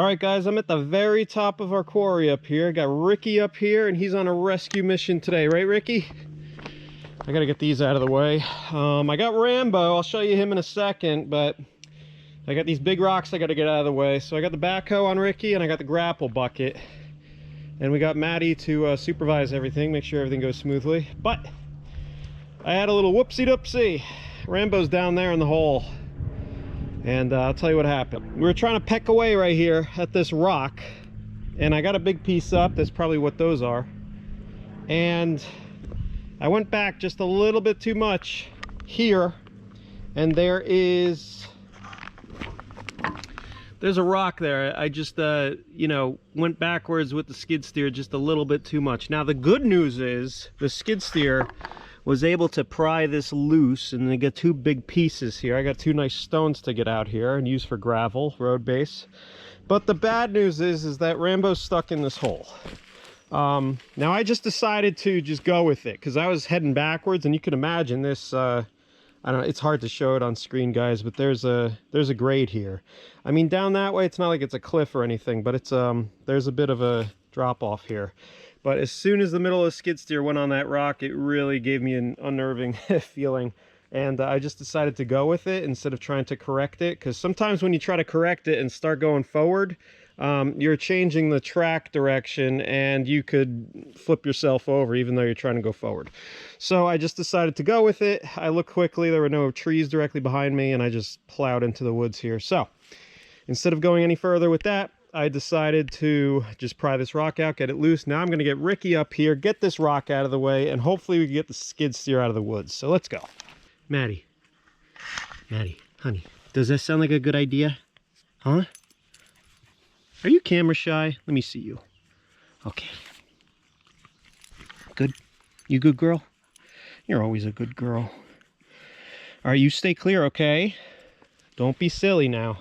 All right, guys, I'm at the very top of our quarry up here. Got Ricky up here, and he's on a rescue mission today, right, Ricky? I gotta get these out of the way. I got Rambo. I'll show you him in a second, but I got these big rocks I gotta get out of the way. So I got the backhoe on Ricky, and I got the grapple bucket. And we got Maddie to supervise everything, make sure everything goes smoothly. But I had a little whoopsie-doopsie. Rambo's down there in the hole. And I'll tell you what happened. We were trying to peck away right here at this rock, and I got a big piece up. That's probably what those are. And I went back just a little bit too much here, and there's a rock there. I just you know, went backwards with the skid steer just a little bit too much. Now the good news is the skid steer was able to pry this loose, and they get two big pieces here. I got two nice stones to get out here and use for gravel, road base. But the bad news is that Rambo's stuck in this hole. Now I just decided to just go with it because I was heading backwards, and you can imagine this, I don't know, it's hard to show it on screen, guys, but there's a grade here. I mean, down that way, it's not like it's a cliff or anything, but it's there's a bit of a drop off here. But as soon as the middle of the skid steer went on that rock, it really gave me an unnerving feeling. And I just decided to go with it instead of trying to correct it. Because sometimes when you try to correct it and start going forward, you're changing the track direction and you could flip yourself over even though you're trying to go forward. So I just decided to go with it. I looked quickly, there were no trees directly behind me, and I just plowed into the woods here. So instead of going any further with that, I decided to just pry this rock out, get it loose. Now I'm going to get Ricky up here, get this rock out of the way, and hopefully we can get the skid steer out of the woods. So let's go. Maddie, honey, does that sound like a good idea? Huh? Are you camera shy? Let me see you. Okay. Good? You good girl? You're always a good girl. All right, you stay clear, okay? Don't be silly now.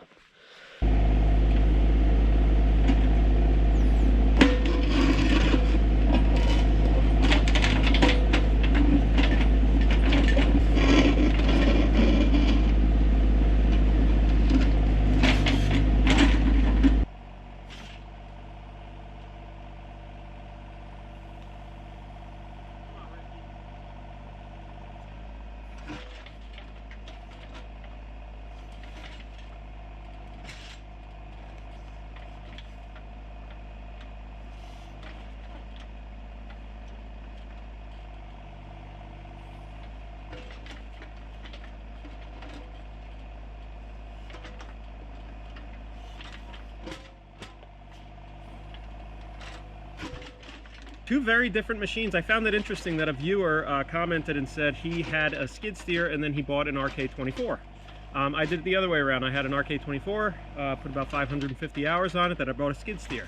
Two very different machines. I found it interesting that a viewer commented and said he had a skid steer and then he bought an RK24. I did it the other way around. I had an RK24, put about 550 hours on it, that I bought a skid steer.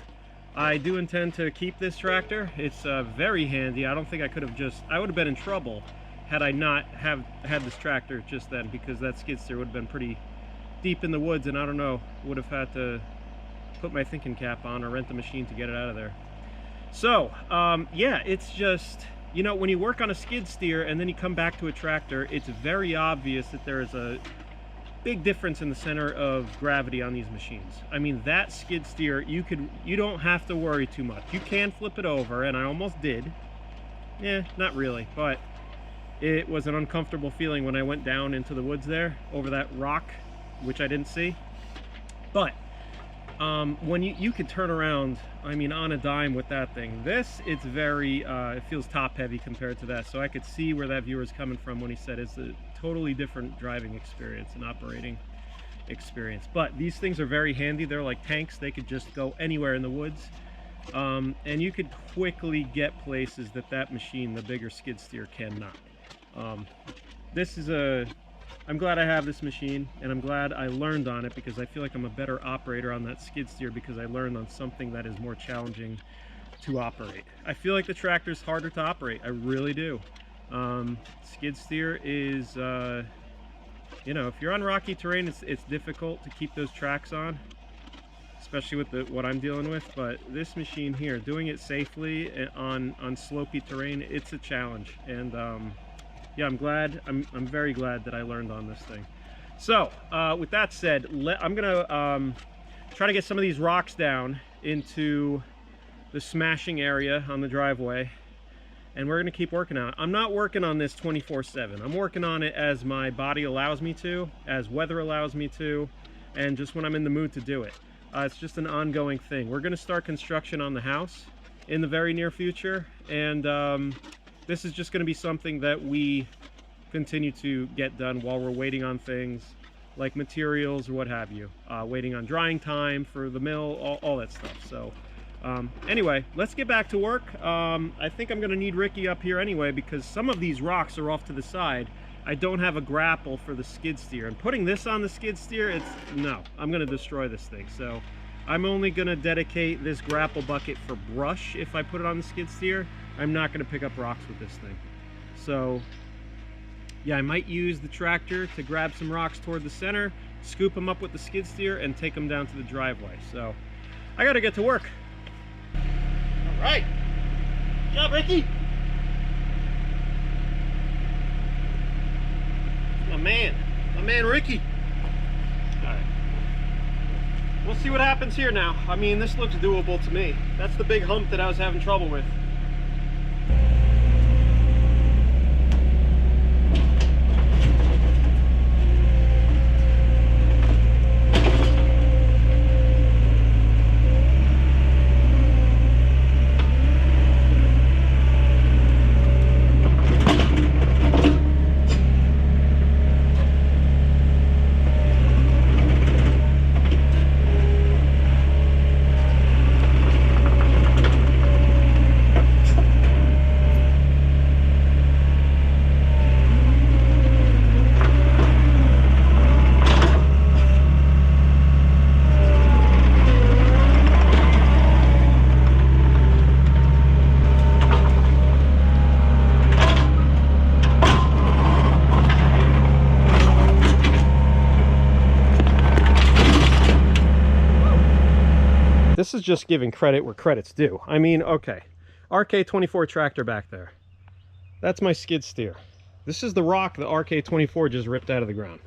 I do intend to keep this tractor. It's very handy. I don't think I could have I would have been in trouble had I not had this tractor just then, because that skid steer would have been pretty deep in the woods, and I don't know, would have had to put my thinking cap on or rent the machine to get it out of there. So, yeah, it's just, you know, when you work on a skid steer and then you come back to a tractor, it's very obvious that there is a big difference in the center of gravity on these machines. I mean, that skid steer, you don't have to worry too much. You can flip it over, and I almost did. Yeah, not really, but it was an uncomfortable feeling when I went down into the woods there, over that rock, which I didn't see. But when you could turn around, I mean, on a dime with that thing. This, it's very, it feels top heavy compared to that. So I could see where that viewer is coming from when he said it's a totally different driving experience and operating experience. But these things are very handy. They're like tanks. They could just go anywhere in the woods. And you could quickly get places that machine, the bigger skid steer, cannot. This is I'm glad I have this machine, and I'm glad I learned on it, because I feel like I'm a better operator on that skid steer because I learned on something that is more challenging to operate. I feel like the tractor's harder to operate. I really do. Skid steer is, you know, if you're on rocky terrain, it's difficult to keep those tracks on, especially with what I'm dealing with. But this machine here, doing it safely on slopey terrain, it's a challenge. And yeah, I'm very glad that I learned on this thing. So with that said, I'm gonna try to get some of these rocks down into the smashing area on the driveway, and we're going to keep working on it. I'm not working on this 24/7. I'm working on it as my body allows me to, as weather allows me to, and just when I'm in the mood to do it. It's just an ongoing thing. We're going to start construction on the house in the very near future, and this is just going to be something that we continue to get done while we're waiting on things like materials or what have you, waiting on drying time for the mill, all that stuff. So anyway, let's get back to work. I think I'm going to need Ricky up here anyway, because some of these rocks are off to the side. I don't have a grapple for the skid steer, and putting this on the skid steer, no, I'm going to destroy this thing. So I'm only going to dedicate this grapple bucket for brush if I put it on the skid steer. I'm not going to pick up rocks with this thing. So yeah, I might use the tractor to grab some rocks toward the center, scoop them up with the skid steer, and take them down to the driveway. So I got to get to work. All right. Good job, Ricky. My man Ricky. All right. We'll see what happens here now. I mean, this looks doable to me. That's the big hump that I was having trouble with. This is just giving credit where credit's due. I mean, okay, RK24 tractor back there. That's my skid steer. This is the rock the RK24 just ripped out of the ground.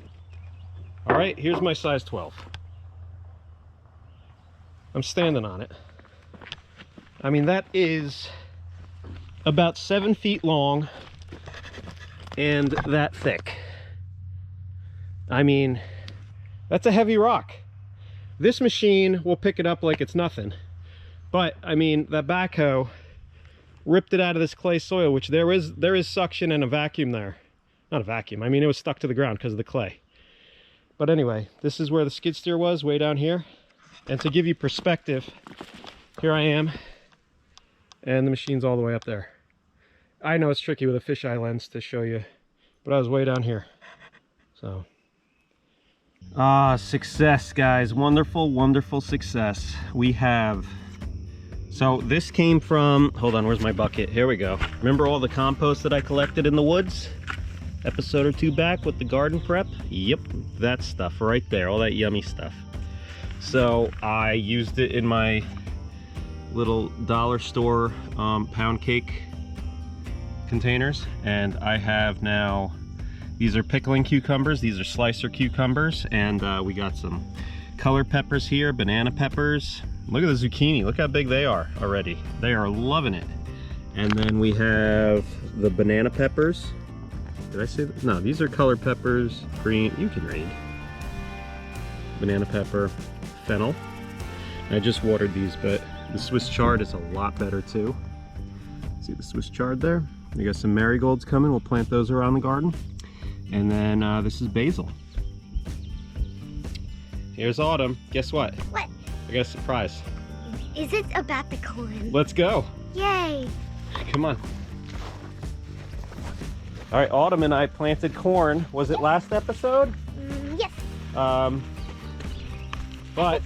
All right, here's my size 12. I'm standing on it. I mean, that is about 7 feet long and that thick. I mean, that's a heavy rock. This machine will pick it up like it's nothing. But, I mean, that backhoe ripped it out of this clay soil, which there is suction and a vacuum there. Not a vacuum, I mean, it was stuck to the ground because of the clay. But anyway, this is where the skid steer was, way down here. And to give you perspective, here I am, and the machine's all the way up there. I know it's tricky with a fisheye lens to show you, but I was way down here. So... success, guys. Wonderful, wonderful success. We have... So this came from... Hold on, where's my bucket? Here we go. Remember all the compost that I collected in the woods? Episode or two back with the garden prep? Yep, that stuff right there. All that yummy stuff. So I used it in my little dollar store pound cake containers. And I have now... These are pickling cucumbers, these are slicer cucumbers, and we got some color peppers here, banana peppers. Look at the zucchini, look how big they are already. They are loving it. And then we have the banana peppers. Did I say that? No, these are color peppers, green, you can read. Banana pepper, fennel. I just watered these, but the Swiss chard is a lot better too. See the Swiss chard there? We got some marigolds coming, we'll plant those around the garden. And then this is basil. Here's Autumn. Guess what? What? I got a surprise. Is it about the corn? Let's go. Yay. Come on. All right, Autumn and I planted corn. Was it last episode? Yes. But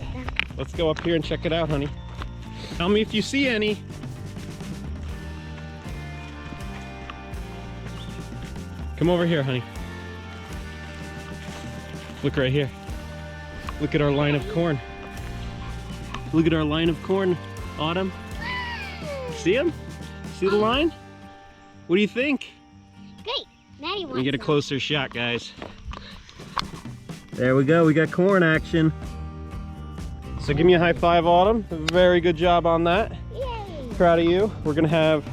let's go up here and check it out, honey. Tell me if you see any. Come over here, honey. Look right here. Look at our line of corn. Look at our line of corn, Autumn. See him? See the line? What do you think? Great. Now you want Let me get a closer shot, guys. There we go. We got corn action. So give me a high five, Autumn. Very good job on that. Yay! Proud of you. We're gonna have,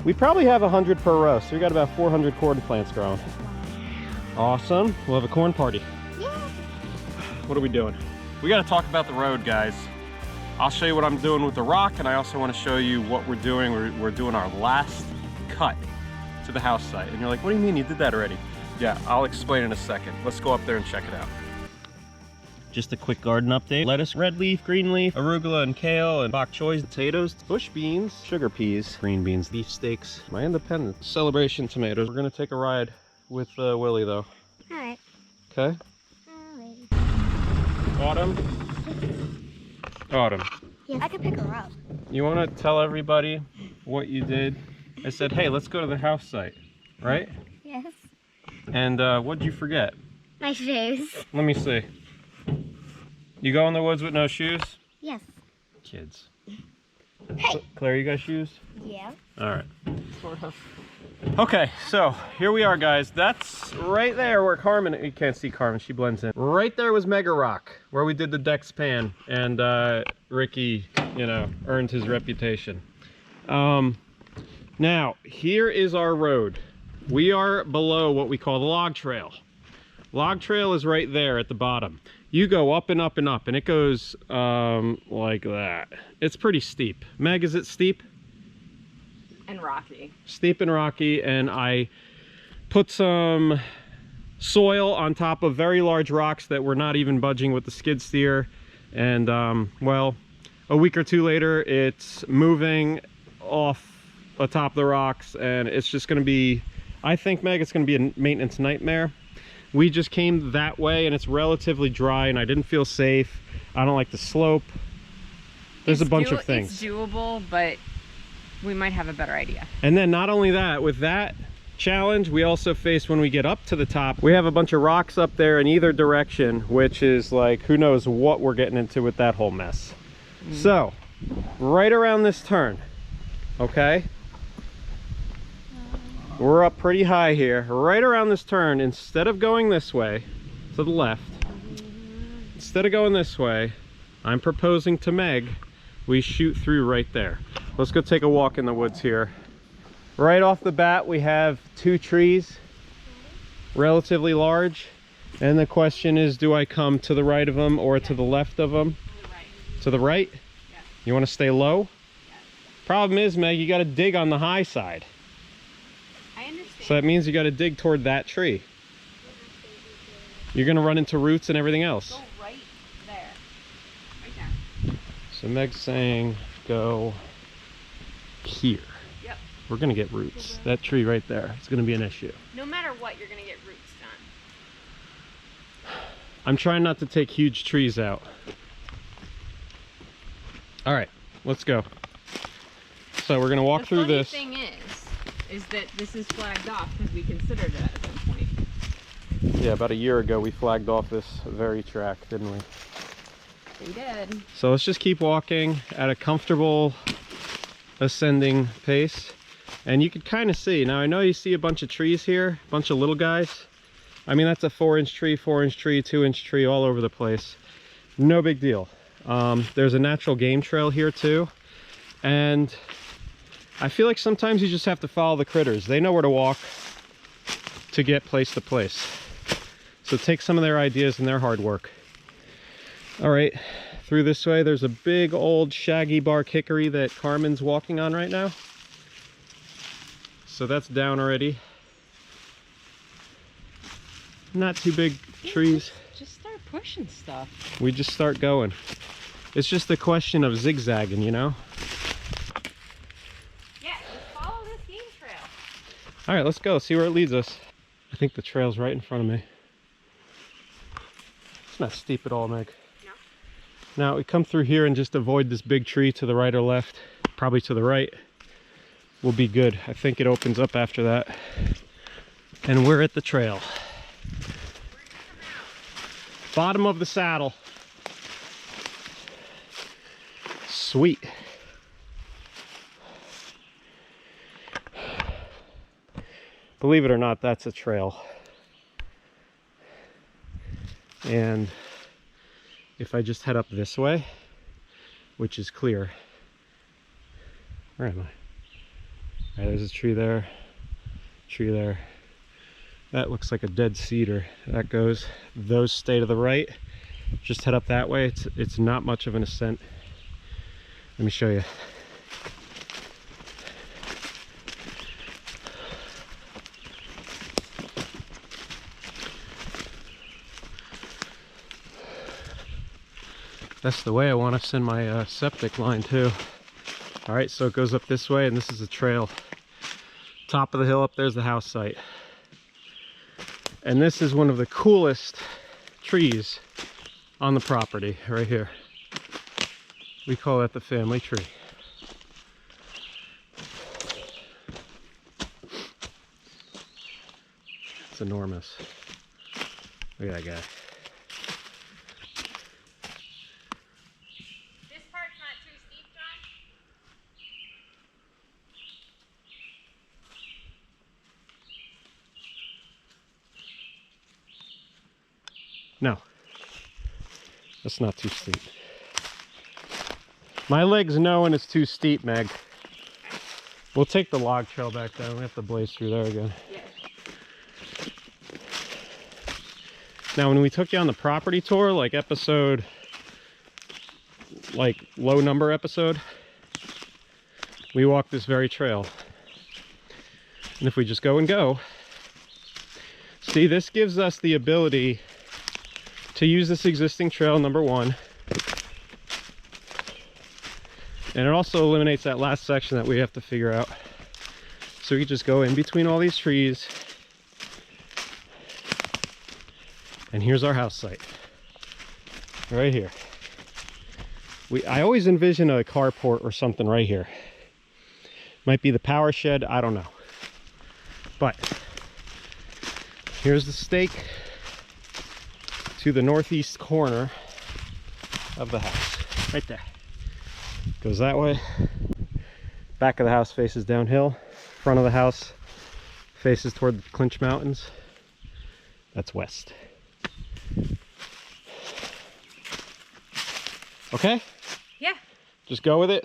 we probably have 100 per row, so we got about 400 corn plants growing. Awesome. We'll have a corn party. Yeah. What are we doing? We got to talk about the road, guys. I'll show you what I'm doing with the rock, and I also want to show you what we're doing. We're doing our last cut to the house site. And you're like, what do you mean you did that already? Yeah, I'll explain in a second. Let's go up there and check it out. Just a quick garden update. Lettuce, red leaf, green leaf, arugula and kale, and bok choy, potatoes, bush beans, sugar peas, green beans, beef steaks, my independence celebration tomatoes. We're gonna take a ride with Willie though. All right. Okay. All right. Autumn. Yes. I could pick her up. You want to tell everybody what you did? I said, hey, let's go to the house site, right? Yes. And what did you forget? My shoes. Let me see. You go in the woods with no shoes? Yes. Kids. Hey. Claire, you got shoes? Yeah. All right. Sort of. Okay, so here we are, guys. That's right there where Carmen, you can't see Carmen, she blends in. Right there was Mega Rock, where we did the deck span, and Ricky, you know, earned his reputation. Now, here is our road. We are below what we call the log trail. Log trail is right there at the bottom. You go up and up and up, and it goes like that. It's pretty steep. Meg, is it steep? And rocky. Steep and rocky, and I put some soil on top of very large rocks that were not even budging with the skid steer. And well, a week or two later, it's moving off atop the rocks, and it's just going to be, I think, Meg, it's going to be a maintenance nightmare. We just came that way, and it's relatively dry, and I didn't feel safe. I don't like the slope. There's a bunch of things. It's doable, but we might have a better idea. And then not only that, with that challenge, we also face, when we get up to the top, we have a bunch of rocks up there in either direction, which is like, who knows what we're getting into with that whole mess. So, right around this turn, okay? We're up pretty high here. Right around this turn, instead of going this way, to the left, instead of going this way, I'm proposing to Meg, we shoot through right there. Let's go take a walk in the woods here. Right off the bat, we have two trees, relatively large. And the question is, do I come to the right of them or to the left of them? To the right? Yeah. You want to stay low? Yeah. Problem is, Meg, you got to dig on the high side. I understand. So that means you got to dig toward that tree. You're going to run into roots and everything else. Go right there. Right there. So Meg's saying go here. Yep. We're going to get roots. That tree right there, it's going to be an issue. No matter what, you're going to get roots done. I'm trying not to take huge trees out. All right, let's go. So we're going to walk through this. The funny thing is that this is flagged off because we considered it at some point. Yeah, about a year ago we flagged off this very track, didn't we? We did. So let's just keep walking at a comfortable ascending pace. And you can kind of see, now I know you see a bunch of trees here, a bunch of little guys. I mean, that's a 4-inch tree, 4-inch tree, 2-inch tree, all over the place. No big deal. There's a natural game trail here too. And I feel like sometimes you just have to follow the critters. They know where to walk to get place to place. So take some of their ideas and their hard work. All right, through this way, there's a big old shaggy bark hickory that Carmen's walking on right now. So that's down already. Not too big trees. Just start pushing stuff. We just start going. It's just a question of zigzagging, you know? Yeah, just follow this game trail. All right, let's go, see where it leads us. I think the trail's right in front of me. It's not steep at all, Meg. No. Now, we come through here and just avoid this big tree to the right or left. Probably to the right. We'll be good. I think it opens up after that. And we're at the trail. Bottom of the saddle. Sweet. Believe it or not, that's a trail. And if I just head up this way, which is clear. Where am I? All right, there's a tree there, tree there. That looks like a dead cedar. That goes. Those stay to the right. Just head up that way. It's not much of an ascent. Let me show you. That's the way I want to send my septic line too. All right, so it goes up this way, and this is a trail. Top of the hill up there's the house site. And this is one of the coolest trees on the property right here. We call that the family tree. It's enormous. Look at that guy. This part's not too steep, John? No, that's not too steep. My legs know when it's too steep, Meg. We'll take the log trail back down. We have to blaze through there again. Yeah. Now, when we took you on the property tour, like episode, like low number episode, we walked this very trail. And if we just go and go, see, this gives us the ability to use this existing trail, number one. And it also eliminates that last section that we have to figure out. So we can just go in between all these trees. And here's our house site. Right here. I always envision a carport or something right here. Might be the power shed, I don't know. But here's the stake to the northeast corner of the house. Right there. Goes that way. Back of the house faces downhill. Front of the house faces toward the Clinch Mountains. That's west. Okay? Yeah. Just go with it.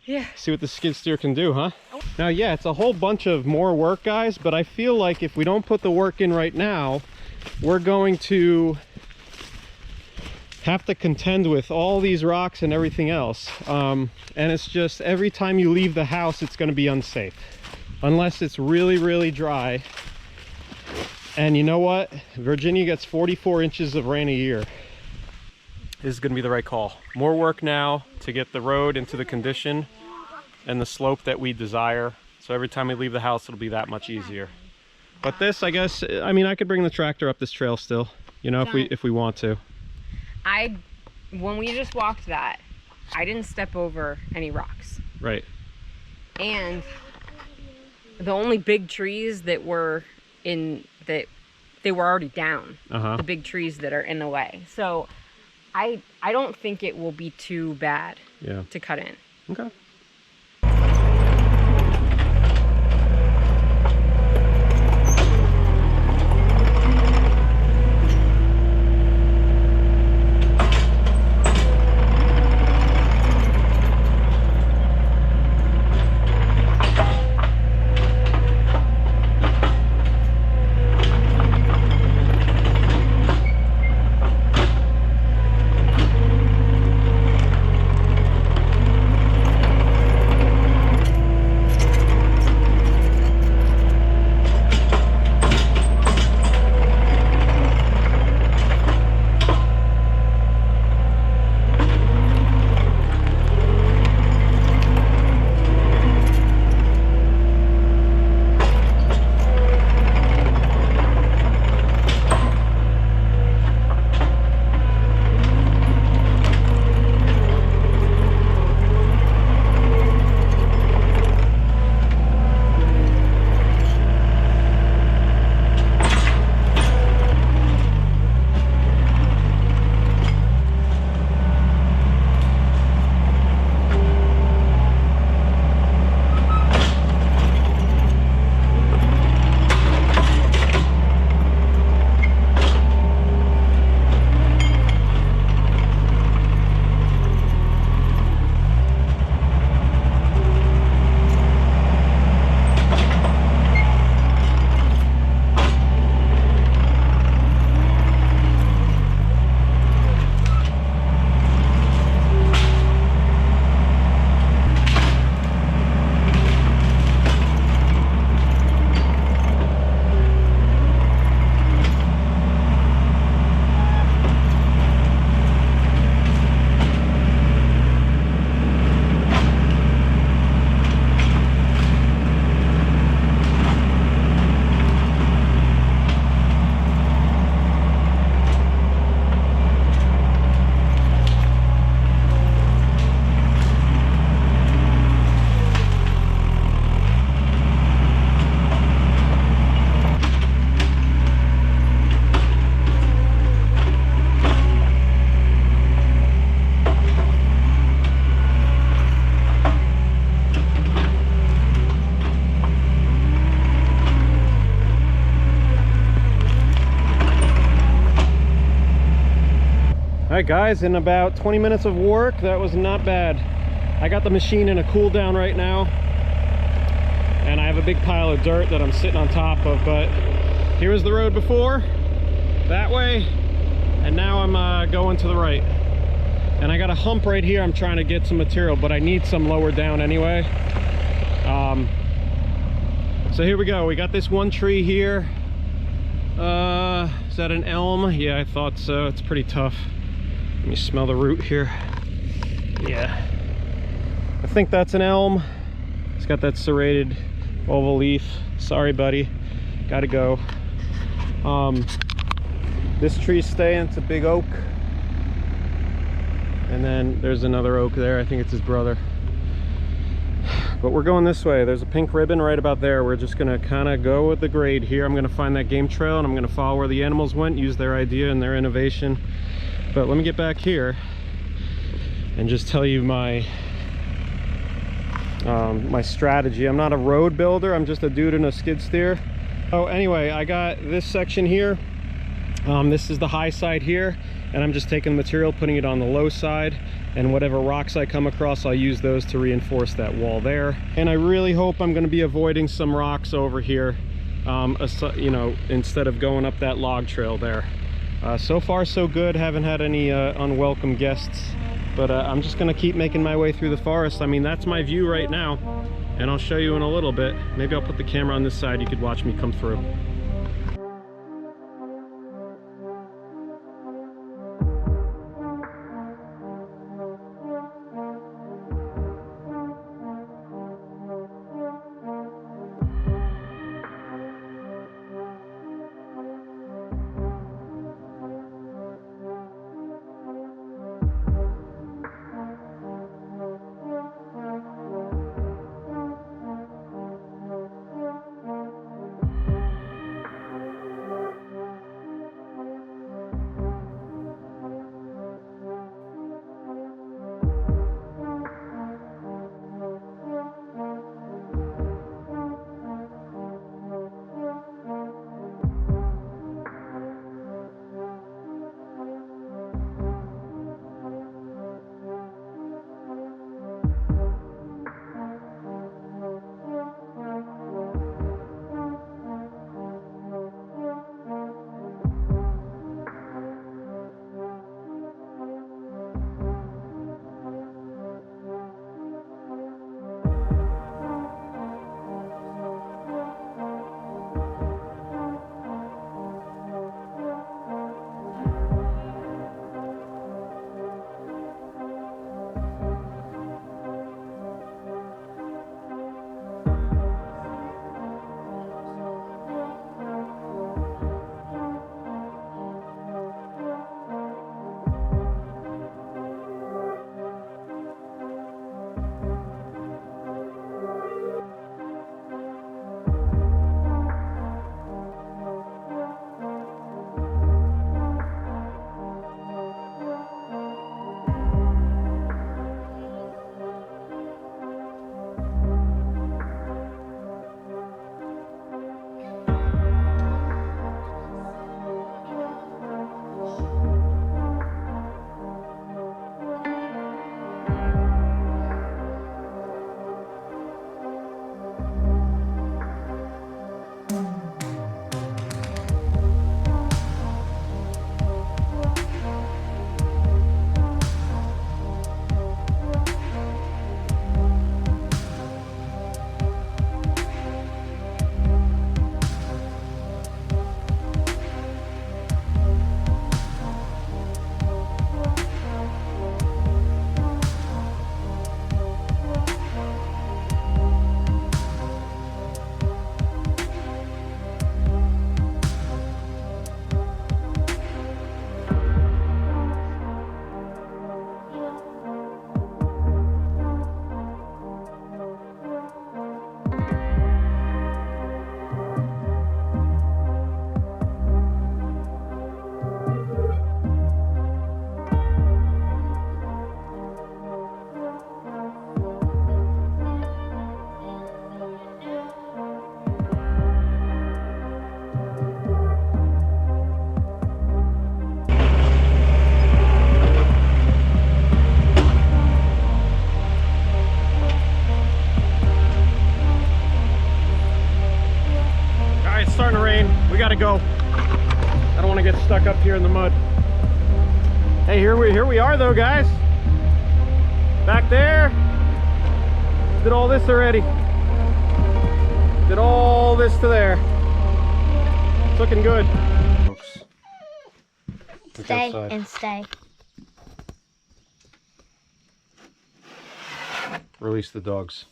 Yeah. See what the skid steer can do, huh? Now, yeah, it's a whole bunch of more work, guys, but I feel like if we don't put the work in right now, we're going to have to contend with all these rocks and everything else. And it's just every time you leave the house, it's going to be unsafe. Unless it's really, really dry. And you know what? Virginia gets 44 inches of rain a year. This is going to be the right call. More work now to get the road into the condition and the slope that we desire. So every time we leave the house, it'll be that much easier. But this, I guess, I mean, I could bring the tractor up this trail still, you know, if we want to. When we just walked that, I didn't step over any rocks. Right. And the only big trees that were they were already down. The big trees that are in the way. So I don't think it will be too bad to cut in. Okay. Alright guys, in about 20 minutes of work, that was not bad. I got the machine in a cool down right now, and I have a big pile of dirt that I'm sitting on top of, but here was the road before, that way, and now I'm going to the right. And I got a hump right here. I'm trying to get some material, but I need some lower down anyway. So here we go. We got this one tree here. Is that an elm? Yeah, I thought so. It's pretty tough. Let me smell the root here. Yeah, I think that's an elm. It's got that serrated oval leaf. Sorry, buddy. Gotta go. This tree's staying. It's a big oak. And then there's another oak there. I think it's his brother. But we're going this way. There's a pink ribbon right about there. We're just gonna kind of go with the grade here. I'm gonna find that game trail and I'm gonna follow where the animals went, use their idea and their innovation. But let me get back here and just tell you my my strategy. I'm not a road builder. I'm just a dude in a skid steer. Oh, anyway, I got this section here. This is the high side here, and I'm just taking the material, putting it on the low side, and whatever rocks I come across, I'll use those to reinforce that wall there. And I really hope I'm going to be avoiding some rocks over here, you know, instead of going up that log trail there. So far so good. Haven't had any unwelcome guests, but I'm just going to keep making my way through the forest. I mean, that's my view right now, and I'll show you in a little bit. Maybe I'll put the camera on this side. You could watch me come through. mud. Hey, here we are though, guys. Back there. Did all this already. Did all this to there. It's looking good. Stay and stay. Release the dogs.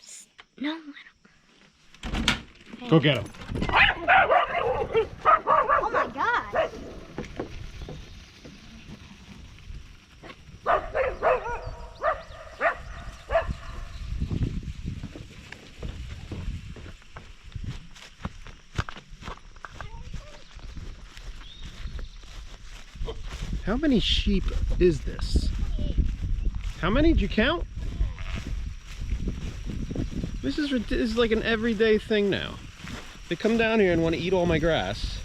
No, I don't. Go get them. Oh my God. How many sheep is this? How many did you count? This is like an everyday thing now. They come down here and want to eat all my grass.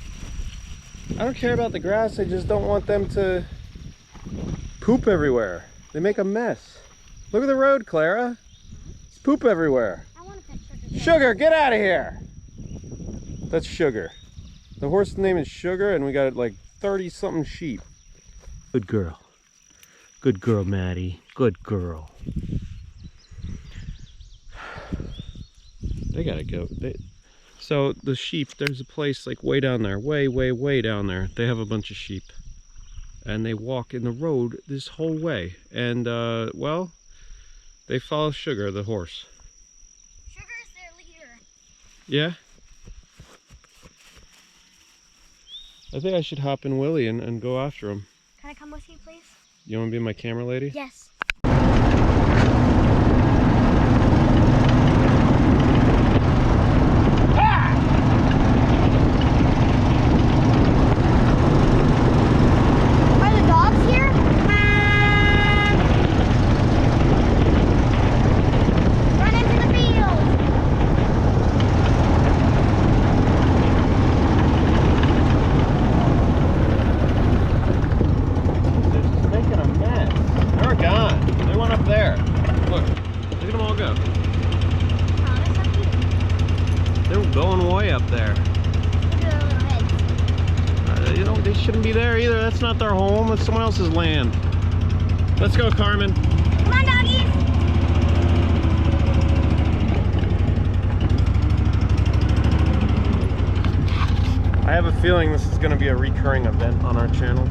I don't care about the grass, I just don't want them to poop everywhere. They make a mess. Look at the road, Clara. It's poop everywhere. I want to pet Sugar. Sugar, get out of here! That's Sugar. The horse's name is Sugar, and we got like 30-something sheep. Good girl. Good girl, Maddie. Good girl. They gotta go. So the sheep, there's a place like way down there, way down there. They have a bunch of sheep. And they walk in the road this whole way. And, well, they follow Sugar, the horse. Sugar's their leader. Yeah? I think I should hop in Willie and go after him. Can I come with you, please? You want to be my camera lady? Yes. Are the dogs here? Run into the field. They're just making a mess. They're gone. They went up there. Look at them all go. Oh, that's so cute. They're going way up there. Look at their little heads. You know, they shouldn't be there either. That's not their home. It's someone else's land. Let's go, Carmen. Come on, doggies. I have a feeling this is going to be a recurring event on our channel.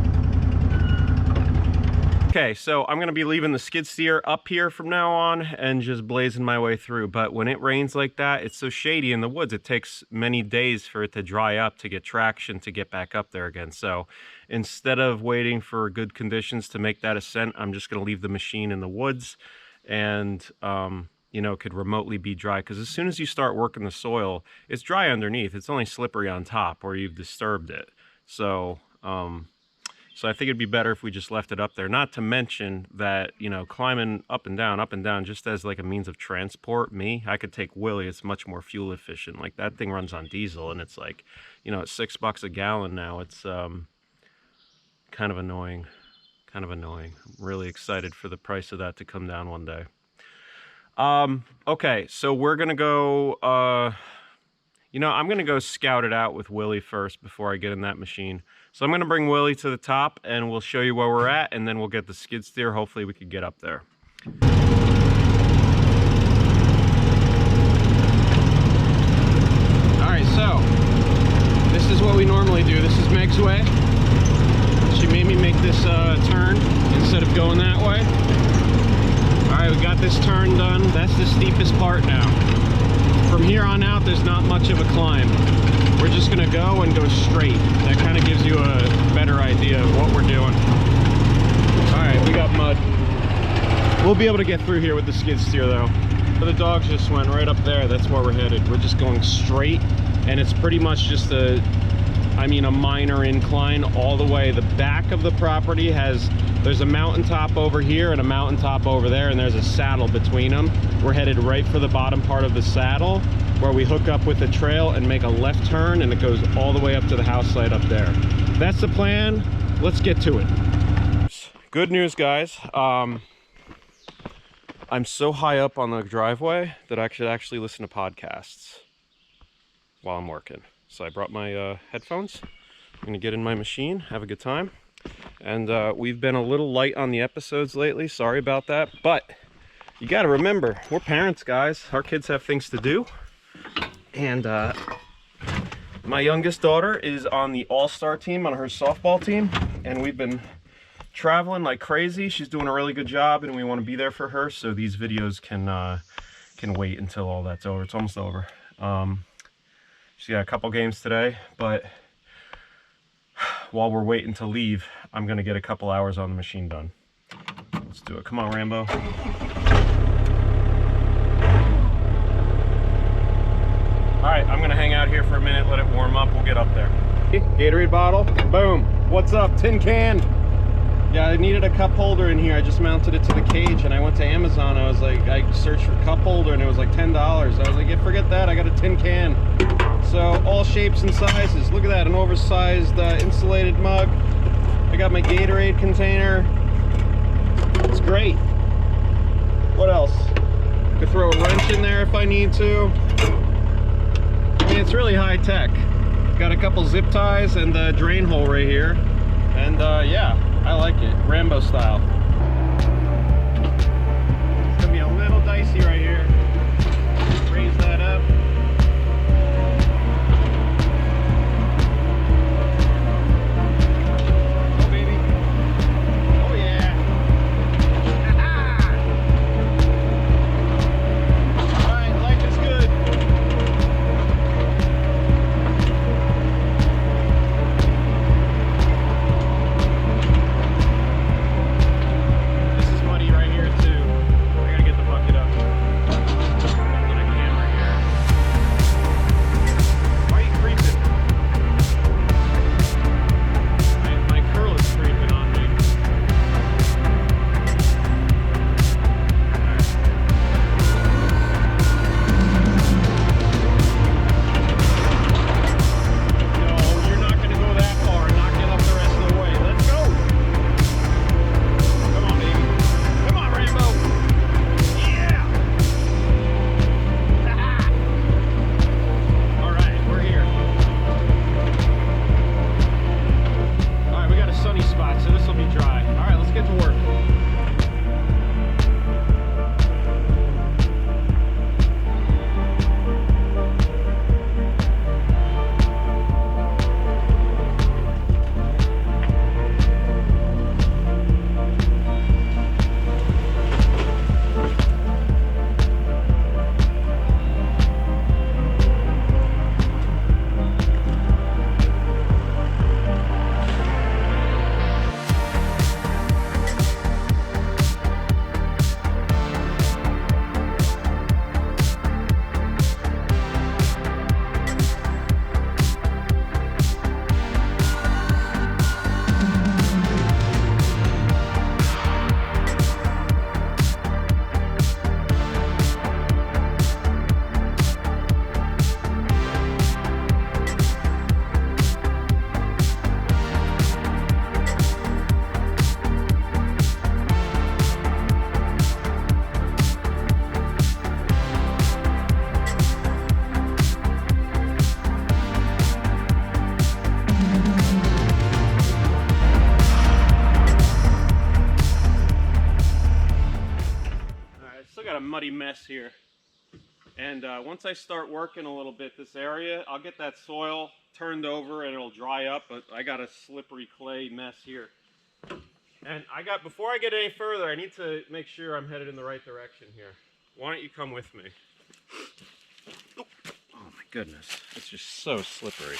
Okay, so I'm going to be leaving the skid steer up here from now on and just blazing my way through. But when it rains like that, it's so shady in the woods, it takes many days for it to dry up, to get traction, to get back up there again. So instead of waiting for good conditions to make that ascent, I'm just going to leave the machine in the woods and, you know, could remotely be dry. Because as soon as you start working the soil, it's dry underneath. It's only slippery on top where you've disturbed it. So, so I think it'd be better if we just left it up there. Not to mention that, you know, climbing up and down, just as like a means of transport, I could take Willie. It's much more fuel efficient. Like that thing runs on diesel and it's like, you know, it's $6 a gallon now. It's kind of annoying. I'm really excited for the price of that to come down one day. Okay, so we're gonna go, you know, I'm gonna go scout it out with Willie first before I get in that machine. So I'm gonna bring Willie to the top and we'll show you where we're at and then we'll get the skid steer. Hopefully we could get up there. All right, so this is what we normally do. This is Meg's way. She made me make this turn instead of going that way. All right, we got this turn done. That's the steepest part now. From here on out, there's not much of a climb. We're just gonna go and go straight. That kind of gives you a better idea of what we're doing. All right, we got mud. We'll be able to get through here with the skid steer though. But the dogs just went right up there. That's where we're headed. We're just going straight and it's pretty much just a minor incline all the way. The back of the property there's a mountaintop over here and a mountaintop over there, and there's a saddle between them. We're headed right for the bottom part of the saddle where we hook up with the trail and make a left turn, and it goes all the way up to the house site up there. That's the plan. Let's get to it. Good news, guys. I'm so high up on the driveway that I could actually listen to podcasts while I'm working. So I brought my headphones. I'm gonna get in my machine, have a good time. And we've been a little light on the episodes lately. Sorry about that. But you got to remember, we're parents, guys. Our kids have things to do. And my youngest daughter is on the all-star team, on her softball team. And we've been traveling like crazy. She's doing a really good job, and we want to be there for her. So these videos can wait until all that's over. It's almost over. She's got a couple games today, but while we're waiting to leave, I'm gonna get a couple hours on the machine done. Let's do it. Come on, Rambo. All right, I'm gonna hang out here for a minute, let it warm up. We'll get up there. Gatorade bottle, boom. What's up? Tin can. Yeah, I needed a cup holder in here. I just mounted it to the cage, and I went to Amazon. I was like, I searched for cup holder, and it was like $10. I was like, yeah, forget that. I got a tin can. So all shapes and sizes. Look at that, an oversized insulated mug. I got my Gatorade container. It's great. What else? Could throw a wrench in there if I need to. I mean, it's really high tech. Got a couple zip ties and a drain hole right here. And yeah, I like it, Rambo style. It's gonna be a little dicey right here. Raise that up. Oh baby. Oh yeah. Alright, life is good. Muddy mess here, and once I start working a little bit this area, I'll get that soil turned over and it'll dry up, but I got a slippery clay mess here. And before I get any further, I need to make sure I'm headed in the right direction here. Why don't you come with me? Oh my goodness, it's just so slippery.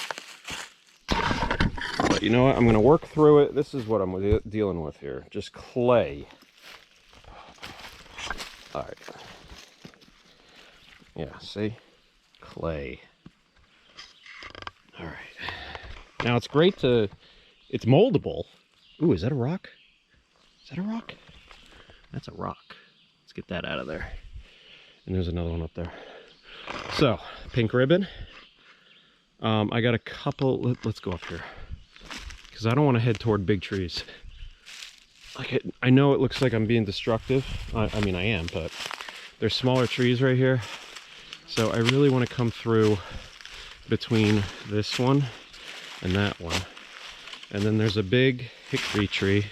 But you know what, I'm gonna work through it. This is what I'm dealing with here, just clay. All right. Yeah, see? Clay. All right. Now it's great it's moldable. Ooh, is that a rock? Is that a rock? That's a rock. Let's get that out of there. And there's another one up there. So, pink ribbon. I got a couple, let's go up here. Because I don't want to head toward big trees. I know it looks like I'm being destructive. I mean, I am, but there's smaller trees right here. So I really want to come through between this one and that one. And then there's a big hickory tree.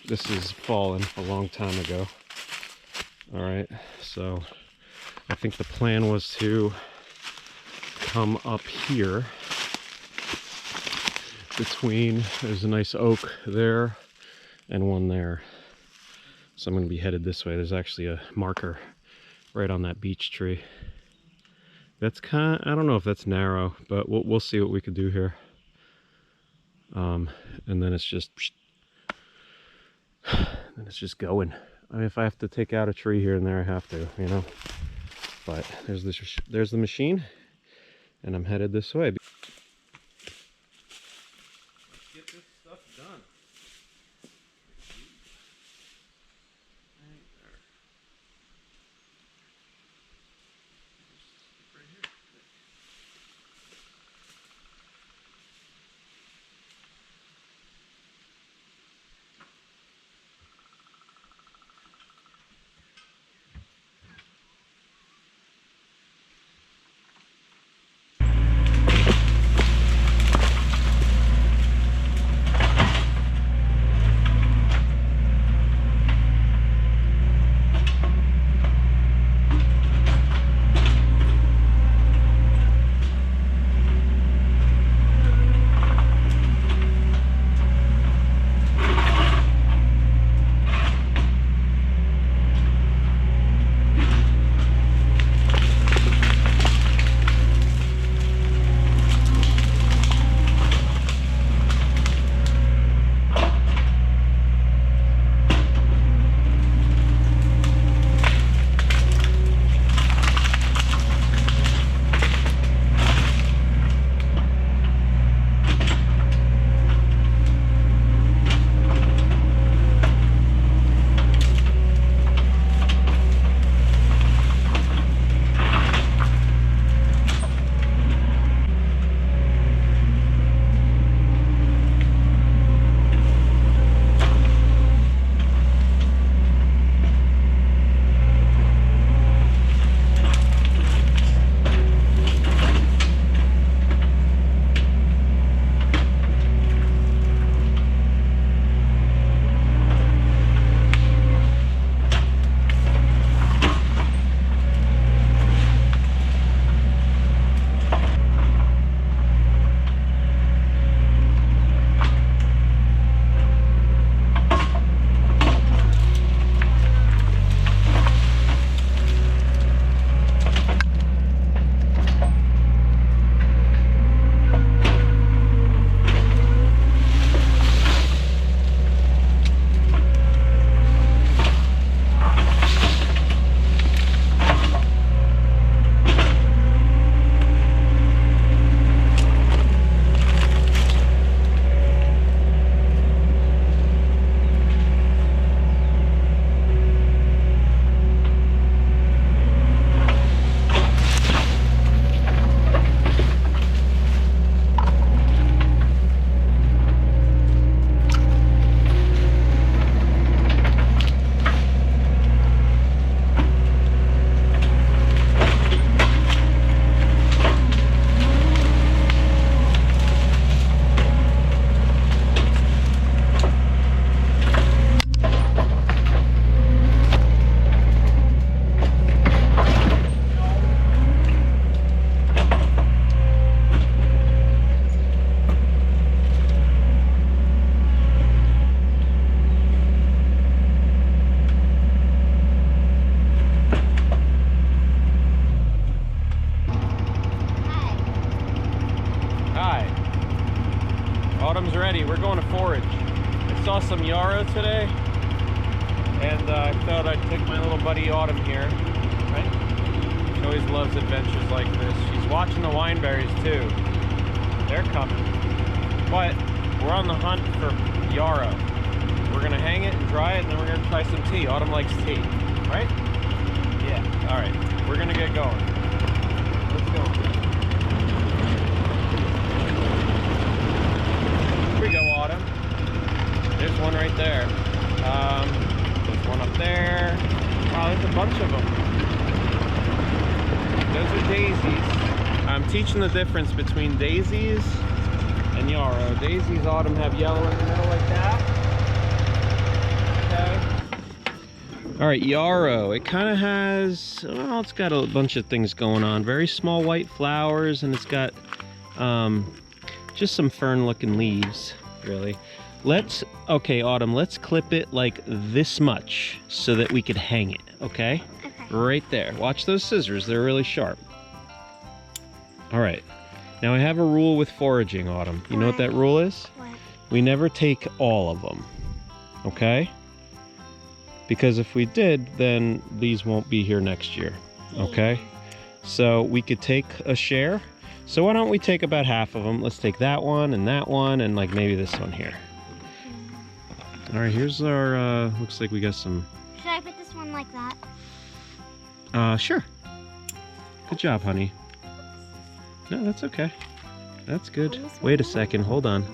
This is fallen a long time ago. All right, so I think the plan was to come up here between, there's a nice oak there and one there. So I'm going to be headed this way. There's actually a marker right on that beech tree. That's kind of, I don't know if that's narrow, but we'll see what we could do here. And then it's just going. I mean, if I have to take out a tree here and there, I have to, you know. But there's the machine, and I'm headed this way. Let's get this stuff done. Autumn's ready. We're going to forage. I saw some yarrow today, and I thought I'd take my little buddy Autumn here. Right? She always loves adventures like this. She's watching the wineberries too. They're coming. But we're on the hunt for yarrow. We're gonna hang it and dry it, and then we're gonna try some tea. Autumn likes tea, right? Yeah. All right. We're gonna get going. Let's go. Here we go, Autumn. There's one right there. There's one up there. Wow, there's a bunch of them. Those are daisies. I'm teaching the difference between daisies and yarrow. Daisies, autumn have yellow in the middle like that. Okay. All right, yarrow. It kind of has, well, it's got a bunch of things going on. Very small white flowers, and it's got just some fern-looking leaves, really. Okay, Autumn, let's clip it like this much so that we could hang it, okay? Okay. Right there. Watch those scissors. They're really sharp. All right. Now, I have a rule with foraging, Autumn. You know what that rule is? What? We never take all of them, okay? Because if we did, then these won't be here next year, okay? So we could take a share. So why don't we take about half of them? Let's take that one, and like maybe this one here. All right, here's our, looks like we got some... Should I put this one like that? Sure. Good job, honey. No, that's okay. That's good. Wait a second, hold on.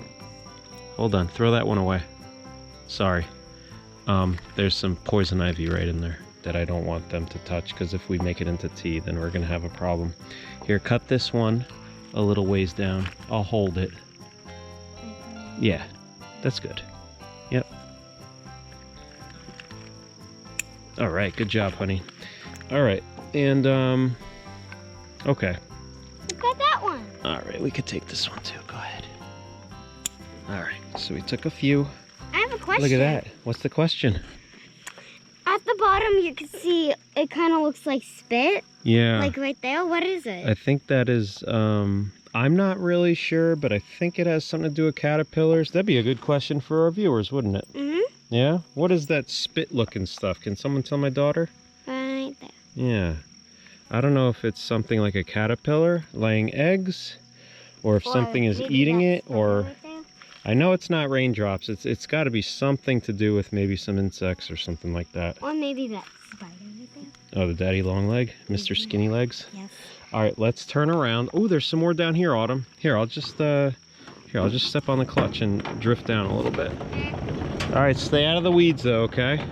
Hold on, throw that one away. Sorry. There's some poison ivy right in there that I don't want them to touch, because if we make it into tea, then we're gonna have a problem. Here, cut this one a little ways down. I'll hold it. Yeah, that's good. Yep. All right, good job, honey. All right, and okay. Look at that one. All right, we could take this one too. Go ahead. All right, so we took a few. I have a question. Look at that. What's the question? At the bottom, you can see it kind of looks like spit. Yeah. Like right there. What is it? I think that is, I'm not really sure, but I think it has something to do with caterpillars. That'd be a good question for our viewers, wouldn't it? Mm-hmm. Yeah? What is that spit-looking stuff? Can someone tell my daughter? Right there. Yeah. I don't know if it's something like a caterpillar laying eggs, or if something is maybe eating that it, spider or... right there. I know it's not raindrops. It's got to be something to do with maybe some insects or something like that. Or maybe that spider right there. Oh, the daddy long leg? Mr. Skinny Legs? Yes. All right, let's turn around. Oh, there's some more down here, Autumn. Here, I'll just step on the clutch and drift down a little bit. All right, stay out of the weeds though, okay?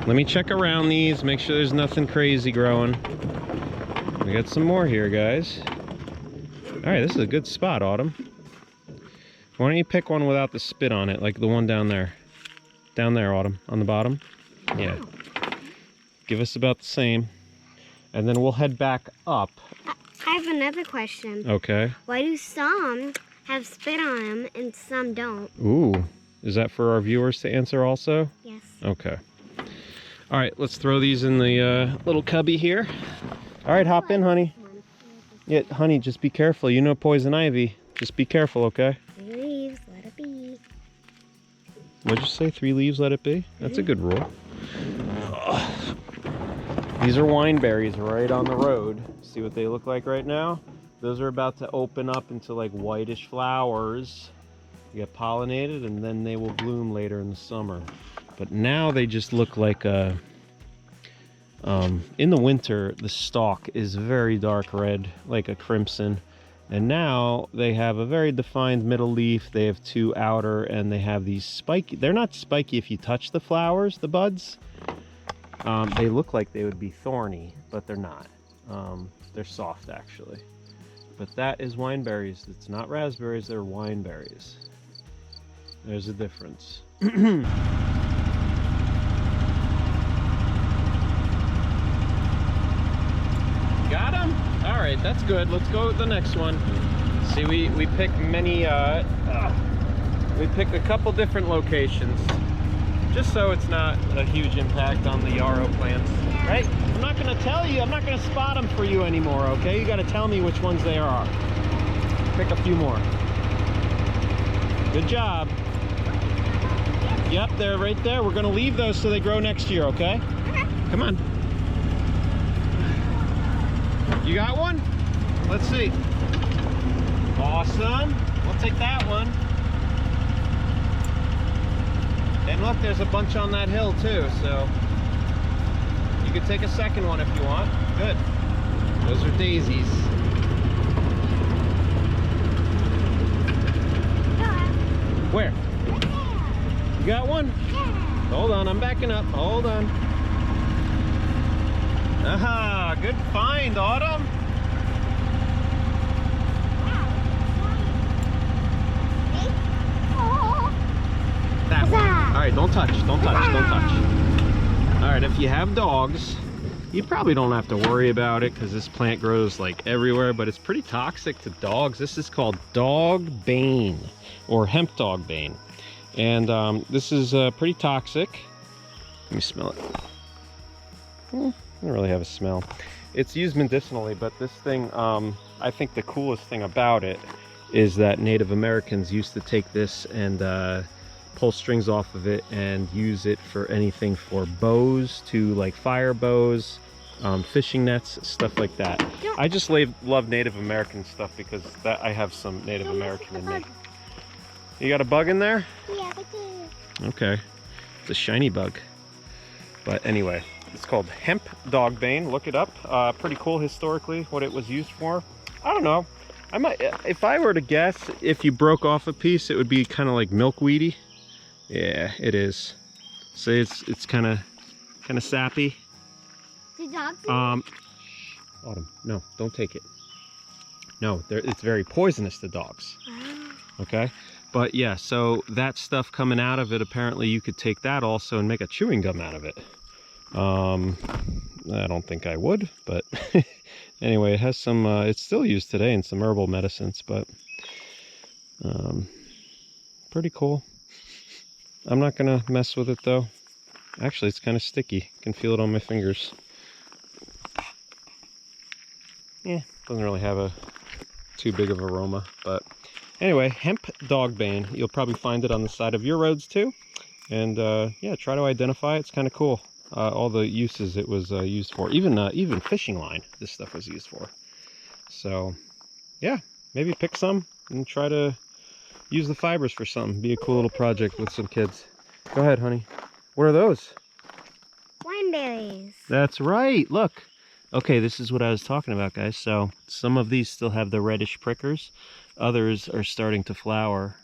Let me check around these, make sure there's nothing crazy growing. We got some more here, guys. All right, this is a good spot, Autumn. Why don't you pick one without the spit on it, like the one down there? Down there, Autumn, on the bottom. Yeah. Give us about the same. And then we'll head back up. I have another question. Okay. Why do some have spit on them and some don't? Ooh. Is that for our viewers to answer also? Yes. Okay. All right, let's throw these in the little cubby here. All right, hop in, honey. Yeah, honey, just be careful. You know poison ivy. Just be careful, okay? 3 leaves, let it be. What'd you say? 3 leaves, let it be? That's a good rule. Ugh. These are wine berries right on the road. See what they look like right now? Those are about to open up into like whitish flowers. They get pollinated and then they will bloom later in the summer. But now they just look like a... in the winter, the stalk is very dark red, like a crimson. And now they have a very defined middle leaf. They have 2 outer, and they have these spiky. They're not spiky if you touch the flowers, the buds. They look like they would be thorny, but they're not. They're soft, actually. But that is wineberries. It's not raspberries, they're wineberries. There's a difference. Got him? All right, that's good. Let's go with the next one. See, we picked many, we picked a couple different locations, just so it's not a huge impact on the yarrow plants, right? I'm not gonna tell you, I'm not gonna spot them for you anymore, okay? You gotta tell me which ones they are. Pick a few more. Good job. Yep, they're right there. We're gonna leave those so they grow next year, okay? Okay. Come on. You got one? Let's see. Awesome. We'll take that one. And look, there's a bunch on that hill too, so you could take a second one if you want. Good. Those are daisies. Where? You got one? Hold on, I'm backing up. Hold on. Aha, good find, Autumn. that one. Huzzah. All right, don't touch, don't touch, don't touch. All right, if you have dogs, you probably don't have to worry about it because this plant grows like everywhere, but it's pretty toxic to dogs. This is called dog bane or hemp dog bane. And this is pretty toxic. Let me smell it. I don't really have a smell. It's used medicinally, but this thing, I think the coolest thing about it is that Native Americans used to take this and pull strings off of it and use it for anything for bows, to like fire bows, fishing nets, stuff like that. I just love Native American stuff because that I have some Native American in me. You got a bug in there? Yeah, I do. Okay. It's a shiny bug. But anyway, it's called hemp dog bane. Look it up. Pretty cool historically what it was used for. I don't know. I might, if I were to guess, if you broke off a piece, it would be kind of like milkweedy. Yeah, it is. So it's kind of sappy. Do dogs eat? Autumn, no, don't take it. No, it's very poisonous to dogs. Okay, but yeah, so that stuff coming out of it, apparently you could take that also and make a chewing gum out of it. I don't think I would, but anyway, it has some, it's still used today in some herbal medicines, but pretty cool. I'm not gonna mess with it though. Actually, it's kind of sticky. I can feel it on my fingers. Yeah, doesn't really have a too big of aroma, but anyway, hemp dog bane. You'll probably find it on the side of your roads too. And yeah, try to identify it. It's kind of cool. All the uses it was used for. Even fishing line, this stuff was used for. So yeah, maybe pick some and try to use the fibers for something. Be a cool little project with some kids. Go ahead, honey. What are those? Wineberries. That's right. Look. Okay, this is what I was talking about, guys. So some of these still have the reddish prickers. Others are starting to flower.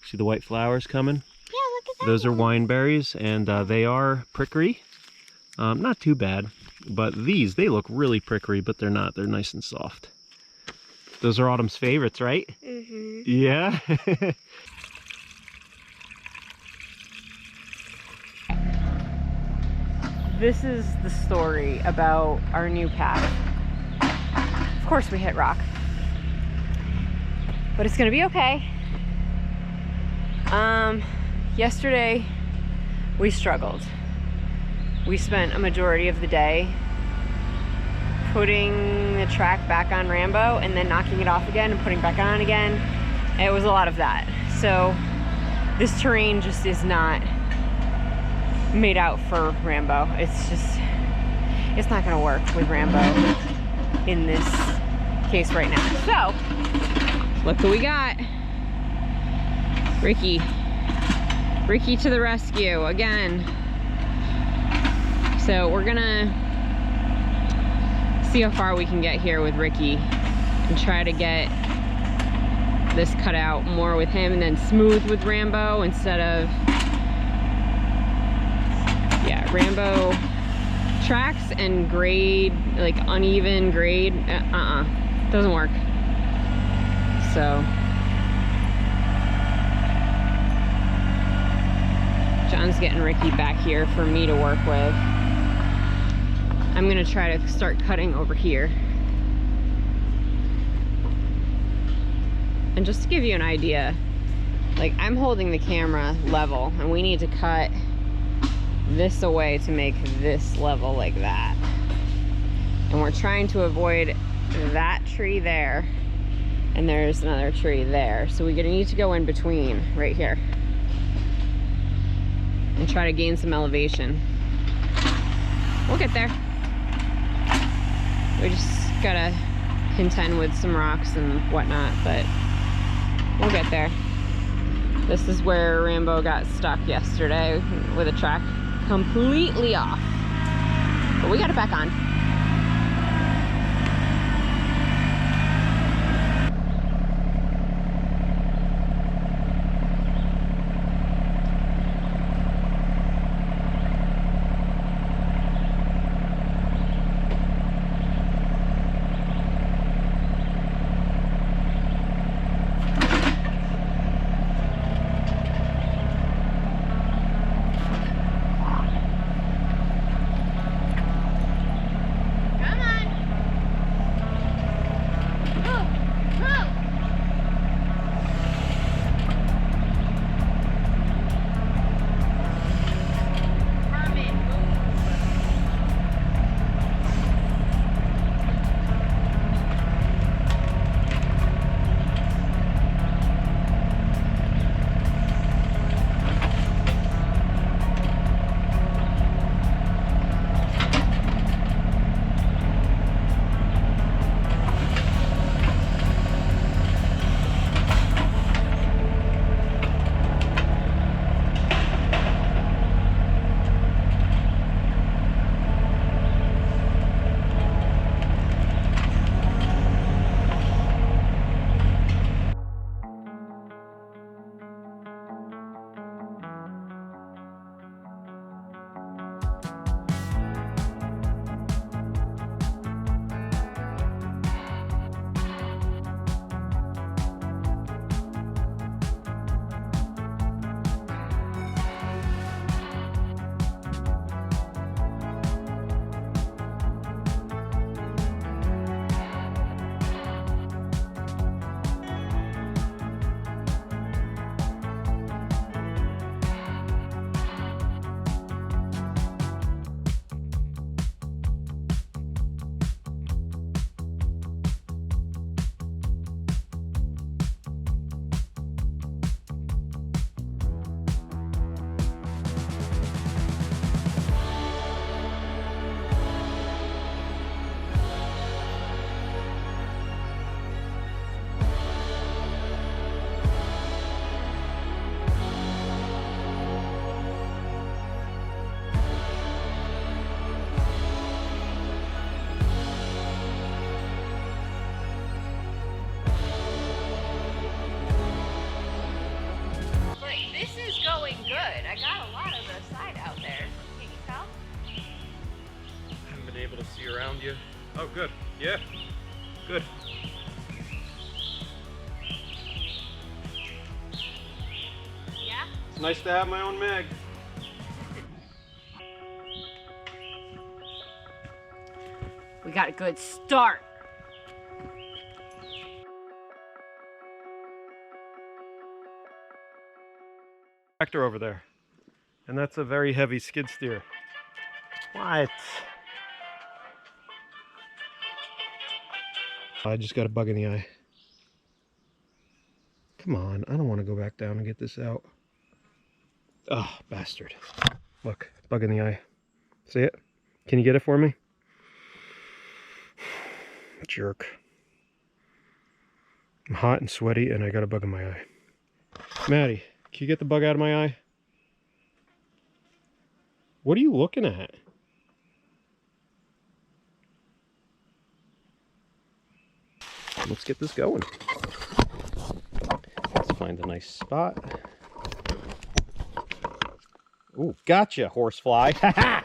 See the white flowers coming? Yeah, look at that. Those are wineberries, and they are prickery. Not too bad. But these, they look really prickery, but they're not. They're nice and soft. Those are Autumn's favorites, right? Mm-hmm. Yeah? This is the story about our new path. Of course we hit rock, but it's gonna be okay. Yesterday we struggled. We spent a majority of the day putting the track back on Rambo and then knocking it off again and putting it back on again. It was a lot of that. So this terrain just is not made out for Rambo. It's not gonna work with Rambo in this case right now. So look who we got. Ricky to the rescue again. So we're gonna see how far we can get here with Ricky and try to get this cut out more with him and then smooth with Rambo instead of, yeah, Rambo tracks and grade, like uneven grade, doesn't work. So John's getting Ricky back here for me to work with. I'm gonna try to start cutting over here. And just to give you an idea, like I'm holding the camera level and we need to cut this away to make this level like that. And we're trying to avoid that tree there. And there's another tree there. So we're gonna need to go in between right here and try to gain some elevation. We'll get there. We just gotta contend with some rocks and whatnot, but we'll get there. This is where Rambo got stuck yesterday with a track completely off, but we got it back on. around you. Oh, good. Yeah, good. Yeah? It's nice to have my own mag. We got a good start. Tractor over there. And that's a very heavy skid steer. What? I just got a bug in the eye. Come on, I don't want to go back down and get this out. Oh, bastard. Look, bug in the eye. See it? Can you get it for me? Jerk. I'm hot and sweaty and I got a bug in my eye. Maddie, can you get the bug out of my eye? What are you looking at? Let's get this going. Let's find a nice spot. Ooh, gotcha, horsefly. Ha ha!